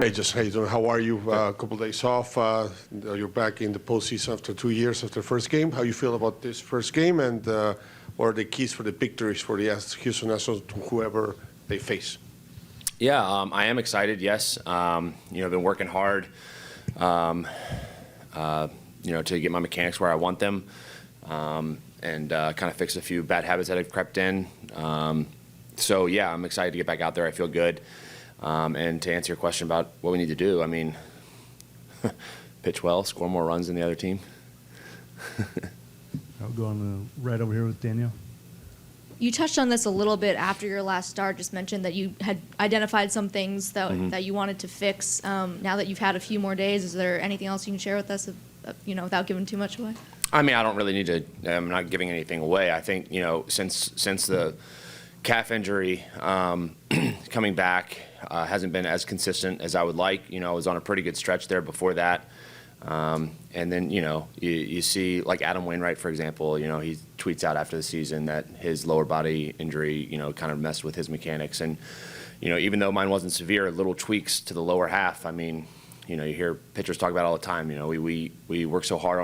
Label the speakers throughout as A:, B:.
A: Hey, just hey, how are you? A couple of days off. You're back in the postseason after 2 years after the first game. How you feel about this first game, and what are the keys for the victories for the Houston Astros, whoever they face?
B: Yeah, I am excited. Yes, I've been working hard, to get my mechanics where I want them, and kind of fix a few bad habits that have crept in. So yeah, I'm excited to get back out there. I feel good. And to answer your question about what we need to do, I mean, pitch well, score more runs than the other team.
C: I'll go on right over here with Danielle.
D: You touched on this a little bit after your last start, just mentioned that you had identified some things that you wanted to fix. Now that you've had a few more days, is there anything else you can share with us, without giving too much away?
B: I mean, I don't really need to, I'm not giving anything away. I think, since the calf injury coming back hasn't been as consistent as I would like. I was on a pretty good stretch there before that. And then, you see, like Adam Wainwright, for example, he tweets out after the season that his lower body injury, kind of messed with his mechanics. And, even though mine wasn't severe, little tweaks to the lower half, I mean, you hear pitchers talk about it all the time. We work so hard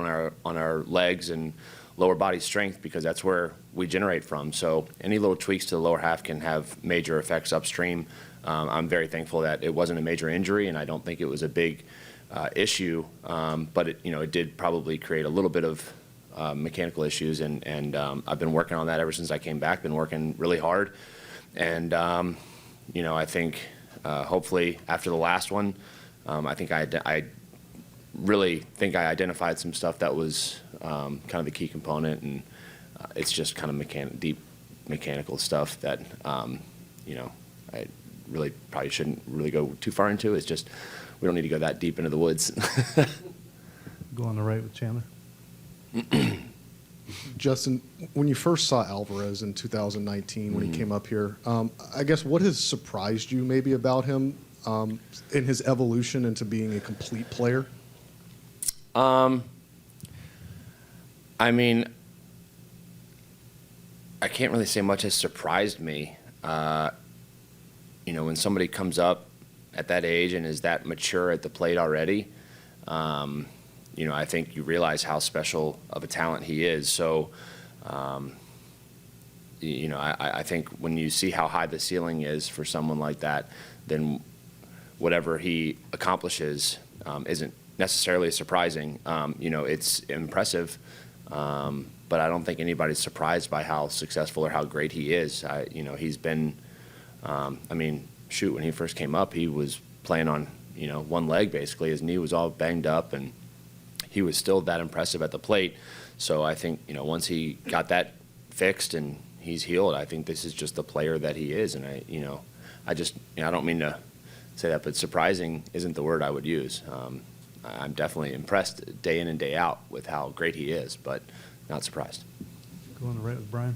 B: on our legs and lower body strength because that's where we generate from. So any little tweaks to the lower half can have major effects upstream. I'm very thankful that it wasn't a major injury, and I don't think it was a big issue, but it did probably create a little bit of mechanical issues, and I've been working on that ever since I came back. Been working really hard, and I think hopefully after the last one, I think I really think I identified some stuff that was kind of the key component, and it's just kind of deep mechanical stuff that I really probably shouldn't really go too far into. It's just we don't need to go that deep into the woods.
C: Go on the right with Chandler.
E: Justin, when you first saw Alvarez in 2019 when he came up here, I guess what has surprised you maybe about him in his evolution into being a complete player?
B: I mean, I can't really say much has surprised me. When somebody comes up at that age and is that mature at the plate already, I think you realize how special of a talent he is. So, I think when you see how high the ceiling is for someone like that, then whatever he accomplishes isn't necessarily surprising. It's impressive, but I don't think anybody's surprised by how successful or how great he is. He's been, when he first came up, he was playing on, one leg basically. His knee was all banged up, and he was still that impressive at the plate. So I think, once he got that fixed and he's healed, I think this is just the player that he is. And I don't mean to say that, but surprising isn't the word I would use. I'm definitely impressed day in and day out with how great he is, but not surprised.
C: Go on the right with Brian.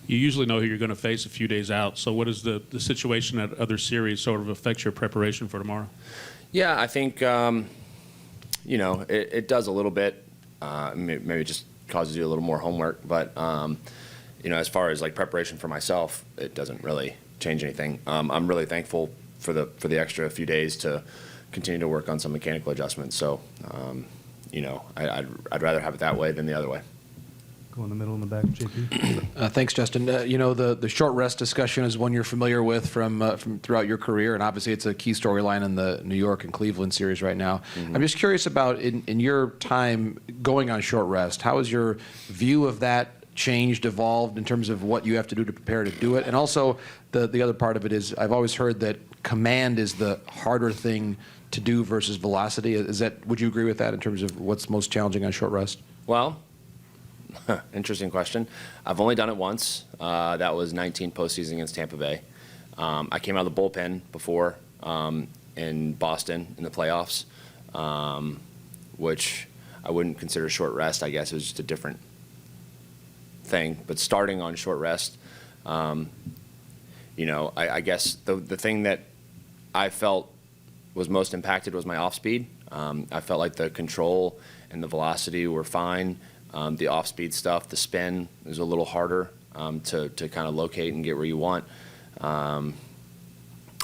F: You usually know who you're going to face a few days out. So what is the situation at other series sort of affects your preparation for tomorrow?
B: Yeah, I think, it does a little bit. Maybe it just causes you a little more homework. But, as far as like preparation for myself, it doesn't really change anything. I'm really thankful for the extra few days to continue to work on some mechanical adjustments. So, I'd rather have it that way than the other way.
C: Go in the middle in the back, JP.
G: Thanks, Justin. The short rest discussion is one you're familiar with from throughout your career, and obviously it's a key storyline in the New York and Cleveland series right now. Mm-hmm. I'm just curious about, in your time going on short rest, how has your view of that changed, evolved in terms of what you have to do to prepare to do it? And also, the other part of it is I've always heard that command is the harder thing to do versus velocity. Would you agree with that in terms of what's most challenging on short rest? Well,
B: interesting question. I've only done it once. That was 19 postseason against Tampa Bay. I came out of the bullpen before in Boston in the playoffs, which I wouldn't consider short rest. I guess it was just a different thing. But starting on short rest, I guess the thing that I felt was most impacted was my off speed. I felt like the control and the velocity were fine. The off-speed stuff, the spin, is a little harder to kind of locate and get where you want.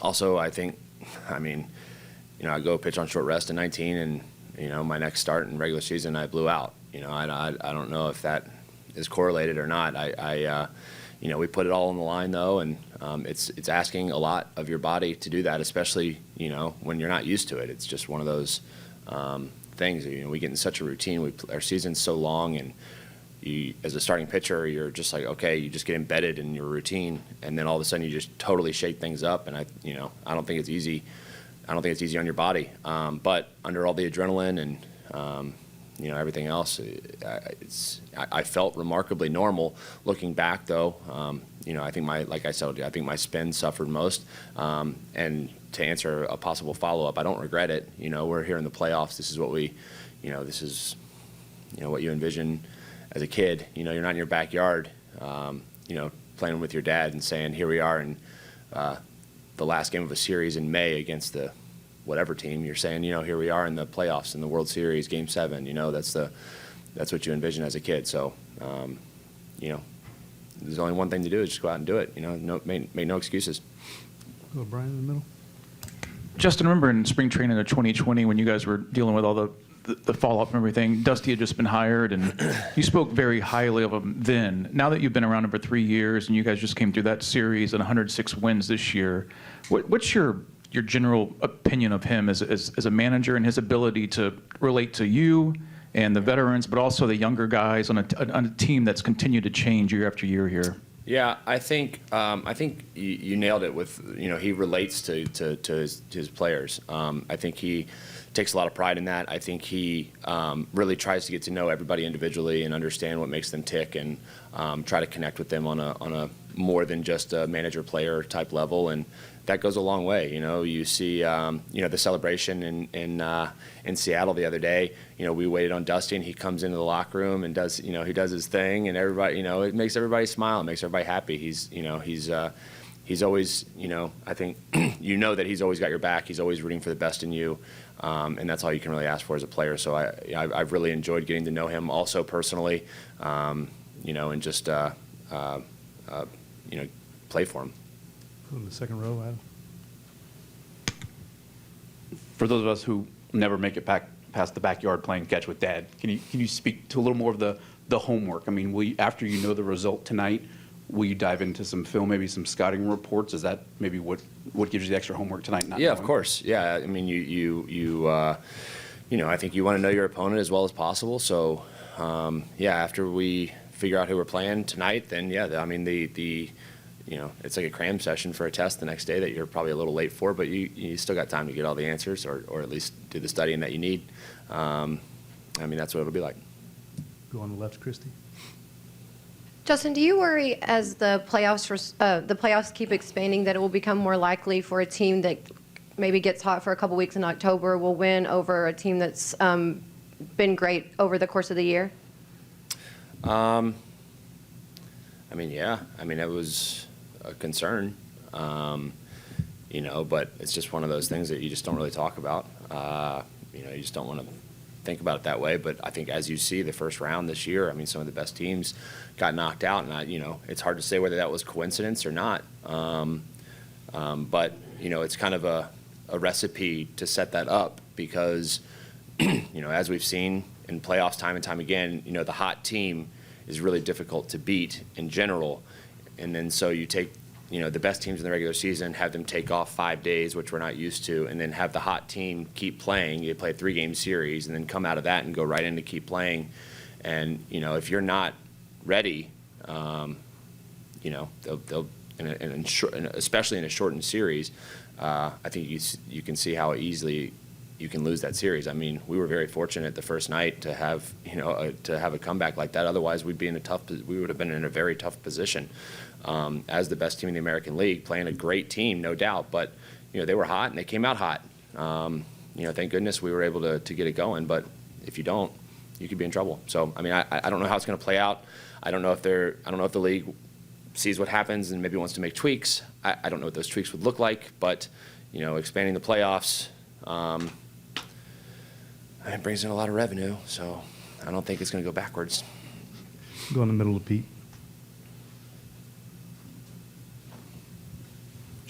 B: Also, I think, I mean, I go pitch on short rest in 19, and my next start in regular season I blew out. I don't know if that is correlated or not. We put it all on the line though, and it's asking a lot of your body to do that, especially when you're not used to it. It's just one of those things. We get in such a routine. Our season's so long, and you, as a starting pitcher, you're just like, okay, you just get embedded in your routine, and then all of a sudden you just totally shake things up. And I don't think it's easy. I don't think it's easy on your body. But under all the adrenaline and everything else, I felt remarkably normal. Looking back, though, I think like I said, I think my spin suffered most. And to answer a possible follow-up, I don't regret it. We're here in the playoffs. This is what this is what you envision as a kid. You're not in your backyard, playing with your dad and saying, here we are in the last game of a series in May against the whatever team. You're saying, here we are in the playoffs in the World Series, Game 7. That's what you envision as a kid. So, there's only one thing to do is just go out and do it. Make no excuses.
C: Go to Brian in the middle.
H: Justin, remember in spring training of 2020 when you guys were dealing with all the follow-up and everything, Dusty had just been hired, and you spoke very highly of him then. Now that you've been around him for 3 years and you guys just came through that series and 106 wins this year, what's your general opinion of him as a manager and his ability to relate to you and the veterans, but also the younger guys on a team that's continued to change year after year here?
B: Yeah, I think you nailed it with, he relates to his players. I think he takes a lot of pride in that. I think he really tries to get to know everybody individually and understand what makes them tick, and try to connect with them on a more than just a manager-player type level, and that goes a long way. You see, the celebration in Seattle the other day. We waited on Dusty, and he comes into the locker room and does, he does his thing, and everybody, it makes everybody smile, it makes everybody happy. He's always, I think, that he's always got your back. He's always rooting for the best in you, and that's all you can really ask for as a player. So I've really enjoyed getting to know him also personally, and just play for him.
C: Go to the second row, Adam.
I: For those of us who never make it back past the backyard playing catch with Dad, can you speak to a little more of the homework? I mean, after you know the result tonight, will you dive into some film, maybe some scouting reports? Is that maybe what gives you the extra homework tonight?
B: Yeah, of course. Yeah, I mean, I think you want to know your opponent as well as possible. So, after we figure out who we're playing tonight, then I mean it's like a cram session for a test the next day that you're probably a little late for, but you still got time to get all the answers, or at least do the studying that you need. I mean, that's what it'll be like.
C: Go on the left, Christy.
J: Justin, do you worry as the playoffs keep expanding that it will become more likely for a team that maybe gets hot for a couple weeks in October will win over a team that's been great over the course of the year?
B: I mean, yeah. I mean, it was a concern, but it's just one of those things that you just don't really talk about. You just don't want to think about it that way. But I think as you see the first round this year, I mean, some of the best teams got knocked out, and it's hard to say whether that was coincidence or not. But it's kind of a recipe to set that up because, as we've seen in playoffs time and time again, the hot team is really difficult to beat in general. And then so you take, the best teams in the regular season, have them take off 5 days, which we're not used to, and then have the hot team keep playing. You play a 3-game series and then come out of that and go right into keep playing. And, if you're not ready, they'll especially in a shortened series, I think you can see how easily you can lose that series. I mean, we were very fortunate the first night to have a comeback like that. Otherwise, we would have been in a very tough position as the best team in the American League, playing a great team, no doubt. But they were hot and they came out hot. Thank goodness we were able to get it going. But if you don't, you could be in trouble. So I mean, I don't know how it's going to play out. I don't know if the league sees what happens and maybe wants to make tweaks. I don't know what those tweaks would look like. But expanding the playoffs. It brings in a lot of revenue, so I don't think it's going to go backwards.
C: Go in the middle of Pete.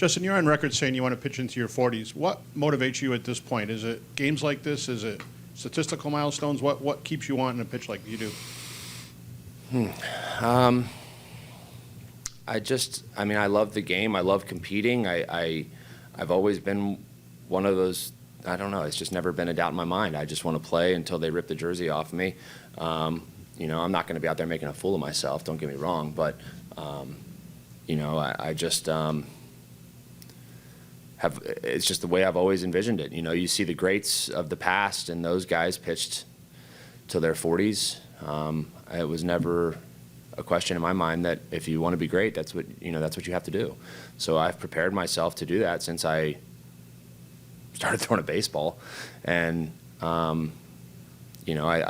K: Justin, you're on record saying you want to pitch into your 40s. What motivates you at this point? Is it games like this? Is it statistical milestones? What keeps you wanting to pitch like you do?
B: I love the game. I love competing. I've always been one of those, I don't know, it's just never been a doubt in my mind. I just want to play until they rip the jersey off me. I'm not going to be out there making a fool of myself, don't get me wrong, but, I just it's just the way I've always envisioned it. You see the greats of the past, and those guys pitched till their 40s. It was never a question in my mind that if you want to be great, that's what you have to do. So I've prepared myself to do that since I started throwing a baseball. And, I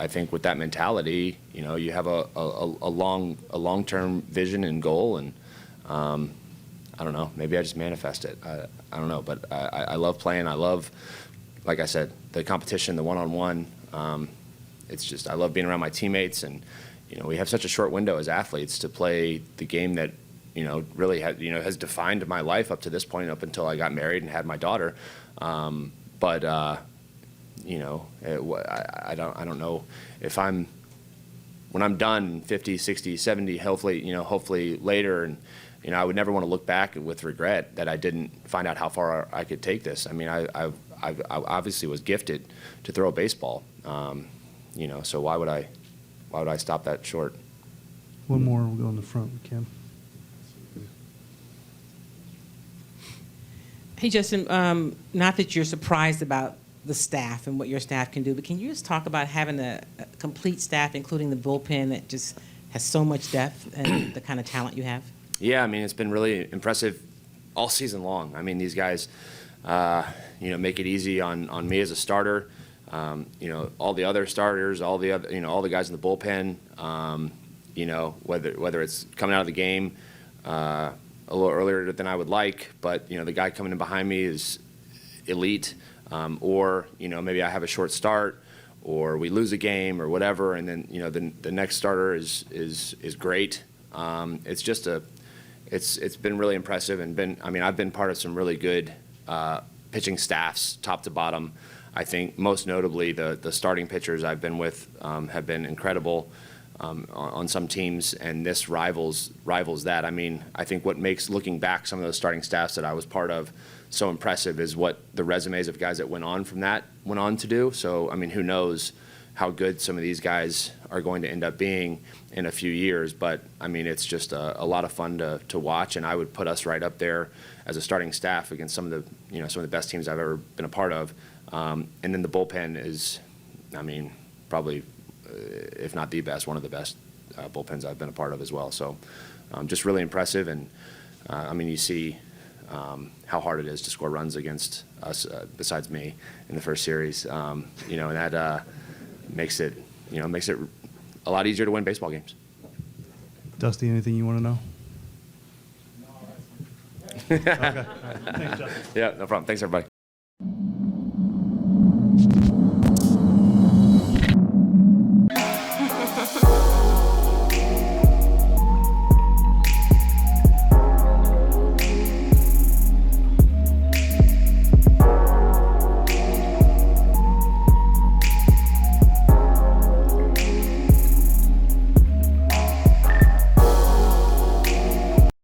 B: think with that mentality, you have a long-term vision and goal, and I don't know, maybe I just manifest it. I don't know, but I love playing. I love, like I said, the competition, the one-on-one. It's just, I love being around my teammates, and, we have such a short window as athletes to play the game that, really has defined my life up to this point, up until I got married and had my daughter. I don't know if when I'm done, 50, 60, 70, hopefully later, and, I would never want to look back with regret that I didn't find out how far I could take this. I mean, I obviously was gifted to throw a baseball, so why would I stop that short?
C: One more, we'll go in the front, Kim.
L: Hey, Justin, not that you're surprised about the staff and what your staff can do, but can you just talk about having a complete staff, including the bullpen, that just has so much depth and the kind of talent you have?
B: Yeah, I mean, it's been really impressive all season long. I mean, these guys, make it easy on me as a starter. All the other starters, all the guys in the bullpen, whether it's coming out of the game a little earlier than I would like, but, the guy coming in behind me is elite, or, maybe I have a short start, or we lose a game or whatever, and then, the next starter is great. It's just it's been really impressive, and I've been part of some really good pitching staffs, top to bottom. I think most notably the starting pitchers I've been with have been incredible on some teams, and this rivals that. I mean, I think what makes looking back some of those starting staffs that I was part of so impressive is what the resumes of guys that went on to do. So, I mean, who knows how good some of these guys are going to end up being in a few years. But, I mean, it's just a lot of fun to watch, and I would put us right up there as a starting staff against some of the best teams I've ever been a part of. And then the bullpen is, probably, if not the best, one of the best bullpens I've been a part of as well. So just really impressive. And, you see how hard it is to score runs against us, besides me, in the first series. And that makes it a lot easier to win baseball games.
C: Dusty, anything you want to know? Okay. All right. Thanks, Justin.
B: Yeah, no problem. Thanks, everybody.